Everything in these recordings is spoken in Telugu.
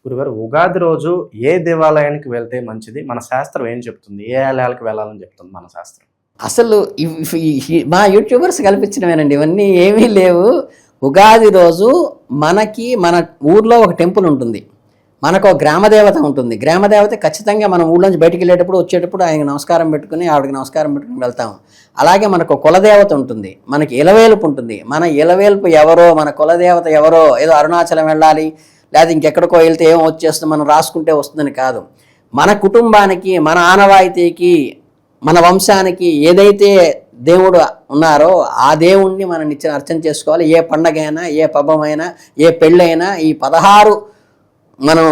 గురుగారు, ఉగాది రోజు ఏ దేవాలయానికి వెళ్తే మంచిది? మన శాస్త్రం ఏం చెప్తుంది? ఏ ఆలయాలకు వెళ్ళాలని చెప్తుంది మన శాస్త్రం? అసలు మా యూట్యూబర్స్ కల్పించినవేనండి, ఇవన్నీ ఏమీ లేవు. ఉగాది రోజు మనకి మన ఊర్లో ఒక టెంపుల్ ఉంటుంది, మనకు ఒక గ్రామదేవత ఉంటుంది. గ్రామదేవత ఖచ్చితంగా మనం ఊళ్ళోంచి బయటికి వెళ్ళేటప్పుడు వచ్చేటప్పుడు ఆయనకి నమస్కారం పెట్టుకుని ఆవిడకి నమస్కారం పెట్టుకుని వెళ్తాము. అలాగే మనకు కులదేవత ఉంటుంది, మనకి ఇలవేలుపు ఉంటుంది. మన ఇలవేలుపు ఎవరో, మన కులదేవత ఎవరో, ఏదో అరుణాచలం వెళ్ళాలి లేదా ఇంకెక్కడికో వెళ్తే ఏమో వచ్చేస్తుంది మనం రాసుకుంటే వస్తుందని కాదు. మన కుటుంబానికి, మన ఆనవాయితీకి, మన వంశానికి ఏదైతే దేవుడు ఉన్నారో ఆ దేవుణ్ణి మనం నిత్యం అర్చన చేసుకోవాలి. ఏ పండగైనా, ఏ పబ్బమైనా, ఏ పెళ్ళైనా ఈ 16 మనం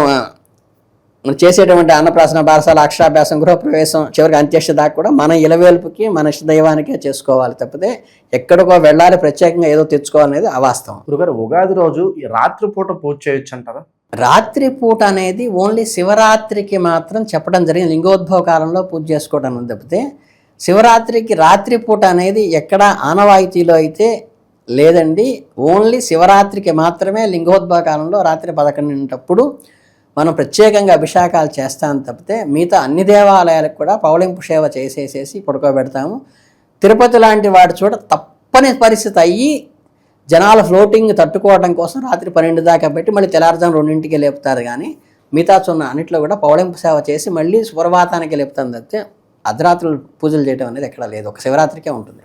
చేసేటువంటి అన్నప్రాసన, బారసాల, అక్షరాభ్యాసం, గృహప్రవేశం, చివరికి అంత్యక్ష దాకా కూడా మన ఇలవేల్పుకి, మన ఇష్టదైవానికే చేసుకోవాలి తప్పితే ఎక్కడికో వెళ్ళాలి ప్రత్యేకంగా ఏదో తెచ్చుకోవాలనేది అవాస్తవం. గురుగారు, ఉగాది రోజు ఈ రాత్రిపూట పూజ చేయొచ్చు అంటారా? రాత్రిపూట అనేది ఓన్లీ శివరాత్రికి మాత్రం చెప్పడం జరిగింది. లింగోద్భవ కాలంలో పూజ చేసుకోవడం తప్పితే శివరాత్రికి రాత్రిపూట అనేది ఎక్కడ ఆనవాయితీలో అయితే లేదండి. ఓన్లీ శివరాత్రికి మాత్రమే లింగోద్భవ కాలంలో రాత్రి 11 మనం ప్రత్యేకంగా అభిషేకాలు చేస్తాం తప్పితే మిగతా అన్ని దేవాలయాలకు కూడా పవళింపు సేవ చేసేసేసి పడుకోబెడతాము. తిరుపతి లాంటి వాటి చోట తప్పని పరిస్థితి అయ్యి జనాల ఫ్లోటింగ్ తట్టుకోవడం కోసం రాత్రి 12 దాకా పెట్టి మళ్ళీ తెల్లారుజాము 2ంటికి లేపుతారు. కానీ మిగతా చున్న అన్నింటిలో కూడా పవళింపు సేవ చేసి మళ్ళీ సుప్రభాతానికి లేపుతాం తప్పితే అర్ధరాత్రులు పూజలు చేయడం అనేది ఎక్కడ లేదు, ఒక శివరాత్రికే ఉంటుంది.